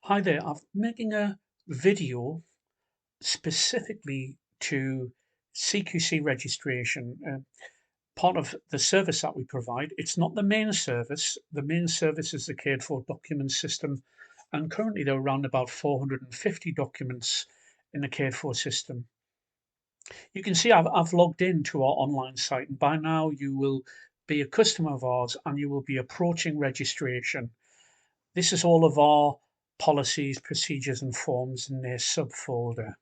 Hi there, I'm making a video specifically to CQC registration, part of the service that we provide. It's not the main service. The main service is the cared for document system, and currently there are around about 450 documents in the cared for system. You can see I've logged into our online site, and by now you will be a customer of ours and you will be approaching registration. This is all of our policies, procedures, and forms in their subfolder.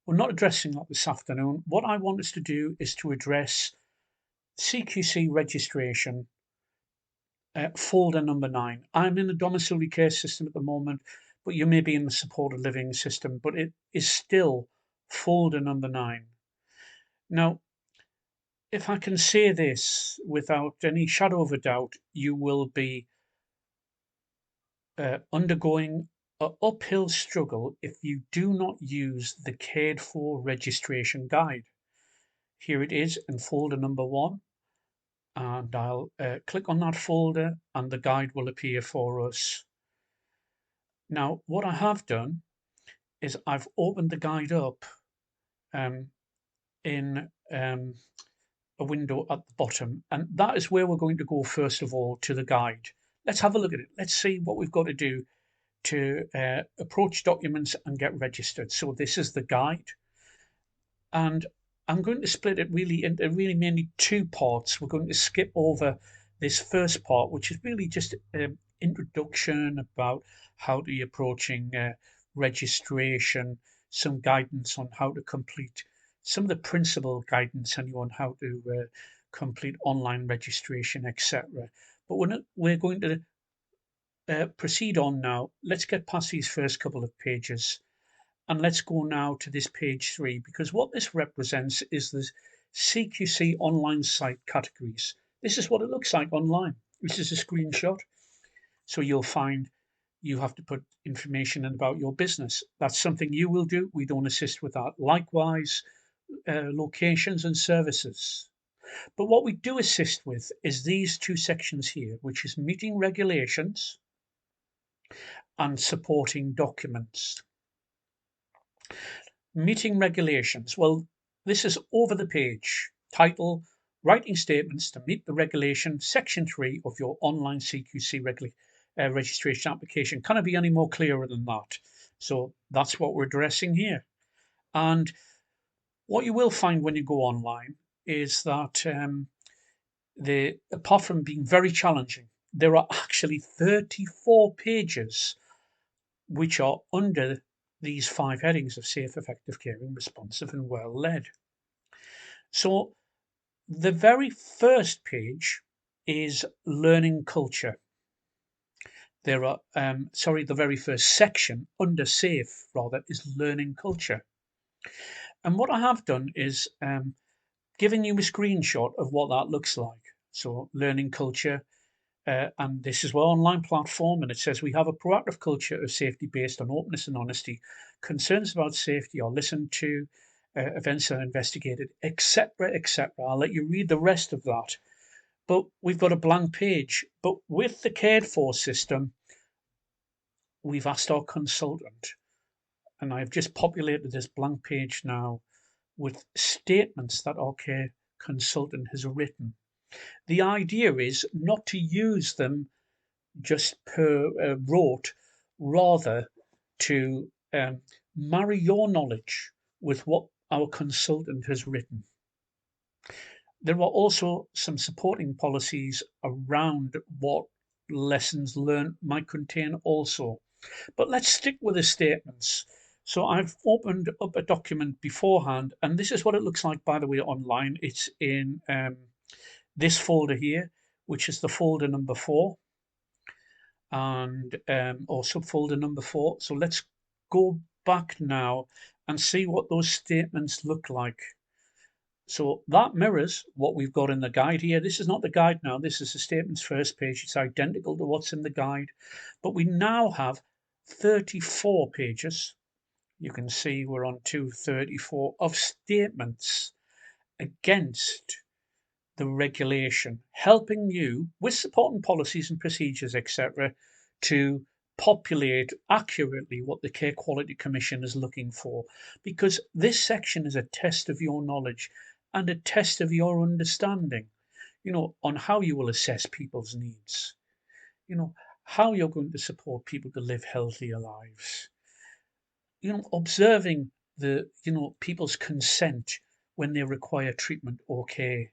We're not addressing that this afternoon. What I want us to do is to address CQC registration, folder number 9. I'm in the domiciliary care system at the moment, but you may be in the supported living system, but it is still folder number 9. Now, if I can say this without any shadow of a doubt, you will be undergoing an uphill struggle if you do not use the cared for registration guide. Here it is in folder number 1, and I'll click on that folder and the guide will appear for us. Now, what I have done is I've opened the guide up um, in a window at the bottom, and that is where we're going to go first of all, to the guide. Let's have a look at it. Let's see what we've got to do to approach documents and get registered. So this is the guide, and I'm going to split it really into mainly two parts. We're going to skip over this first part, which is really just an introduction about how to be approaching registration, some guidance on how to complete, some of the principal guidance on how to complete online registration, etc. But we're going to proceed on now. Let's get past these first couple of pages and let's go now to this page 3, because what this represents is the CQC online site categories. This is what it looks like online. This is a screenshot. So you'll find you have to put information in about your business. That's something you will do. We don't assist with that. Likewise, locations and services. But what we do assist with is these two sections here, which is meeting regulations and supporting documents. Meeting regulations. Well, this is over the page. Title, writing statements to meet the regulation, section 3 of your online CQC registration application. Can it be any more clearer than that? So that's what we're addressing here. And what you will find when you go online is that apart from being very challenging, there are actually 34 pages which are under these 5 headings of safe, effective, caring, responsive, and well led. So the very first page is learning culture. There are, the very first section under safe rather is learning culture. And what I have done is giving you a screenshot of what that looks like. So learning culture, and this is our online platform, and it says we have a proactive culture of safety based on openness and honesty. Concerns about safety are listened to, events are investigated, etc., etc. I'll let you read the rest of that. But we've got a blank page. But with the cared for system, we've asked our consultant, and I've just populated this blank page now with statements that our care consultant has written. The idea is not to use them just per rote, rather to marry your knowledge with what our consultant has written. There are also some supporting policies around what lessons learned might contain also. But let's stick with the statements. So I've opened up a document beforehand, and this is what it looks like, by the way, online. It's in this folder here, which is the folder number 4, and or subfolder number 4. So let's go back now and see what those statements look like. So that mirrors what we've got in the guide here. This is not the guide now. This is the statements first page. It's identical to what's in the guide, but we now have 34 pages. You can see we're on 234 of statements against the regulation, helping you with supporting policies and procedures, etc., to populate accurately what the Care Quality Commission is looking for, because this section is a test of your knowledge and a test of your understanding, on how you will assess people's needs, how you're going to support people to live healthier lives, observing people's consent when they require treatment or care,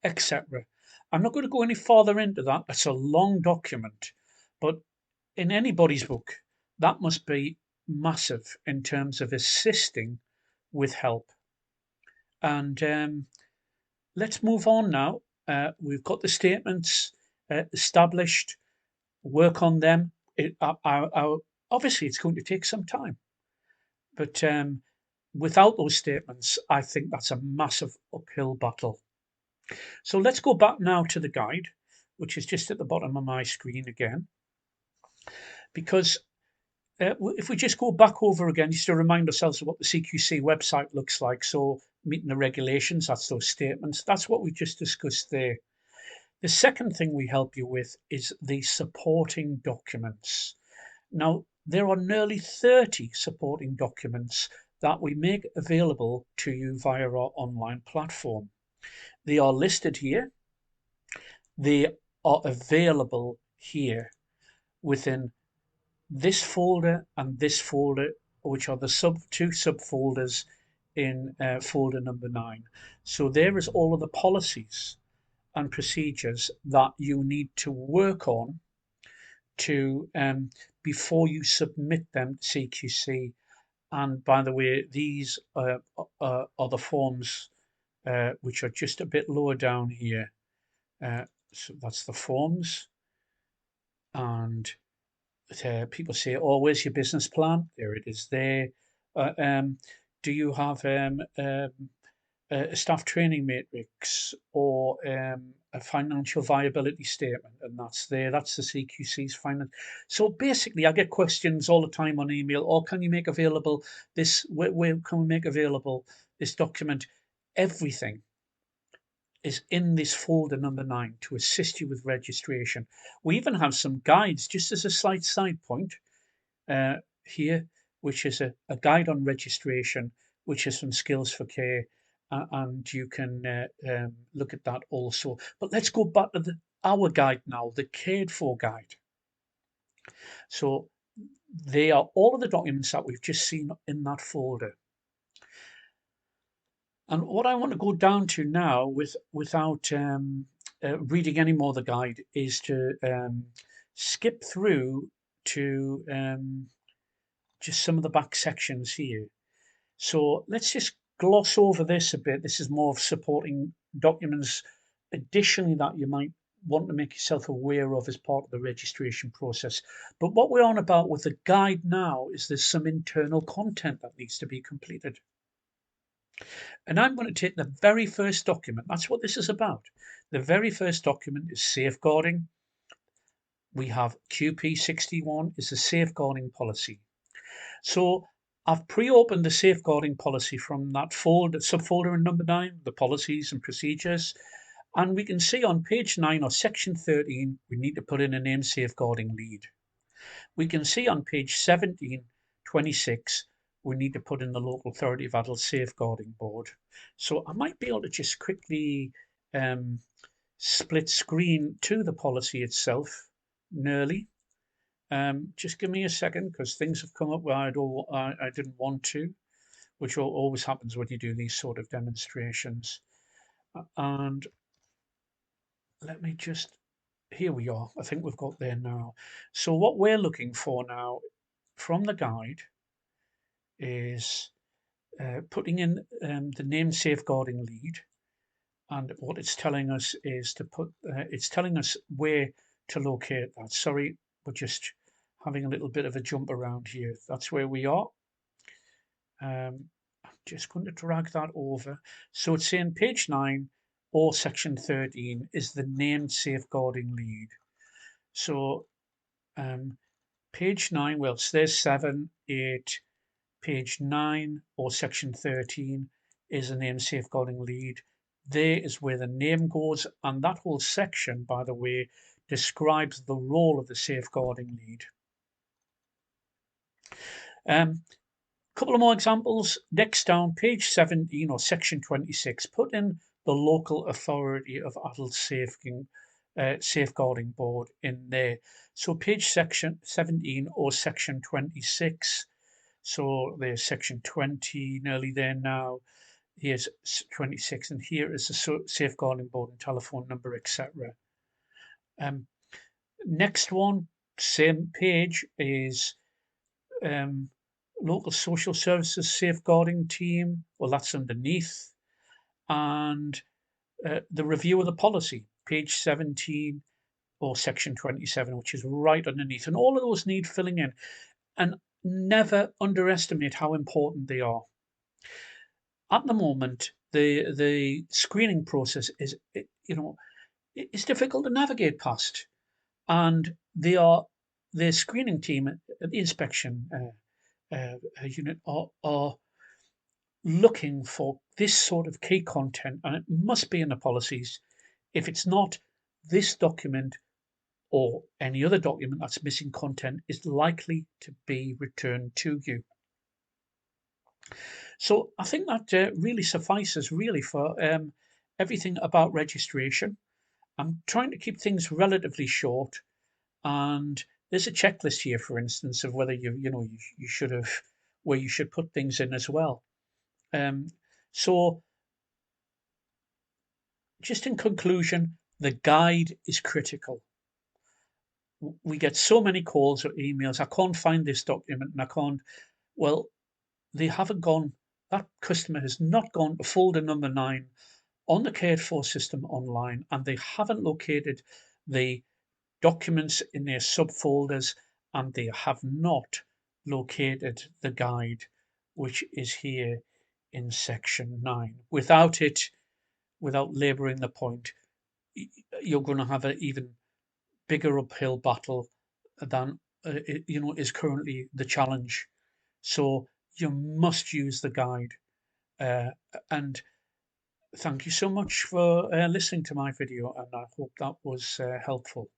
etc. I'm not going to go any farther into that. That's a long document, but in anybody's book, that must be massive in terms of assisting with help. And let's move on now. We've got the statements established, work on them. Obviously, it's going to take some time, but without those statements, I think that's a massive uphill battle. So let's go back now to the guide, which is just at the bottom of my screen again, because if we just go back over again, just to remind ourselves of what the CQC website looks like. So meeting the regulations, that's those statements. That's what we just discussed there. The second thing we help you with is the supporting documents. Now, there are nearly 30 supporting documents that we make available to you via our online platform. They are listed here. They are available here within this folder and this folder, which are the two subfolders in folder number 9. So there is all of the policies and procedures that you need to work on to before you submit them to CQC. And by the way, these are the forms which are just a bit lower down here. So that's the forms. And people say, "Oh, where's your business plan?" There it is. There. Do you have a staff training matrix or a financial viability statement? And that's there. That's the CQC's finance. So basically, I get questions all the time on email. Or can you make available this? Where can we make available this document? Everything is in this folder number 9 to assist you with registration. We even have some guides, just as a slight side point here, which is a guide on registration, which is some skills for care, and you can look at that also. But let's go back to our guide now, the Cared For guide. So they are all of the documents that we've just seen in that folder. And what I want to go down to now, without reading any more of the guide, is to skip through to just some of the back sections here. So let's just gloss over this a bit. This is more of supporting documents additionally that you might want to make yourself aware of as part of the registration process. But what we're on about with the guide now is there's some internal content that needs to be completed. And I'm going to take the very first document. That's what this is about. The very first document is safeguarding. We have QP61 is the safeguarding policy. So I've pre-opened the safeguarding policy from that folder, subfolder in number 9, the policies and procedures. And we can see on page 9 or section 13, we need to put in a name safeguarding lead. We can see on page 1726, we need to put in the local authority of adult safeguarding board. So I might be able to just quickly split screen to the policy itself, nearly. Just give me a second, because things have come up where I didn't want to, which always happens when you do these sort of demonstrations. And let me just, here we are. I think we've got there now. So what we're looking for now from the guide is putting in the name safeguarding lead, and what it's telling us is to put it's telling us where to locate that. Sorry, we're just having a little bit of a jump around here. That's where we are. I'm just going to drag that over. So it's saying page 9 or section 13 is the named safeguarding lead. So page 9, well, there's 7, 8, page 9 or section 13 is a name safeguarding lead. There is where the name goes, and that whole section, by the way, describes the role of the safeguarding lead. Couple of more examples. Next down, page 17 or section 26, put in the local authority of adult safeguarding board in there. So page section 17 or section 26. So there's section 20, nearly there now. Here's 26, and here is the safeguarding board and telephone number, etc. Next one, same page, is local social services safeguarding team. Well, that's underneath. And the review of the policy, page 17 or section 27, which is right underneath. And all of those need filling in. And never underestimate how important they are. At the moment, the screening process is, it's difficult to navigate past, and the screening team at the inspection unit are looking for this sort of key content, and it must be in the policies. If it's not, this document or any other document that's missing content is likely to be returned to you. So I think that really suffices really for everything about registration. I'm trying to keep things relatively short, and there's a checklist here, for instance, of whether you should have, where you should put things in as well. So just in conclusion, the guide is critical. We get so many calls or emails. I can't find this document, and I can't. Well, they haven't gone. That customer has not gone to folder number 9 on the cared for system online, and they haven't located the documents in their subfolders, and they have not located the guide, which is here in section 9. Without it, without labouring the point, you're going to have an even bigger uphill battle than is currently the challenge. So you must use the guide. Uh, and thank you so much for listening to my video, and I hope that was helpful.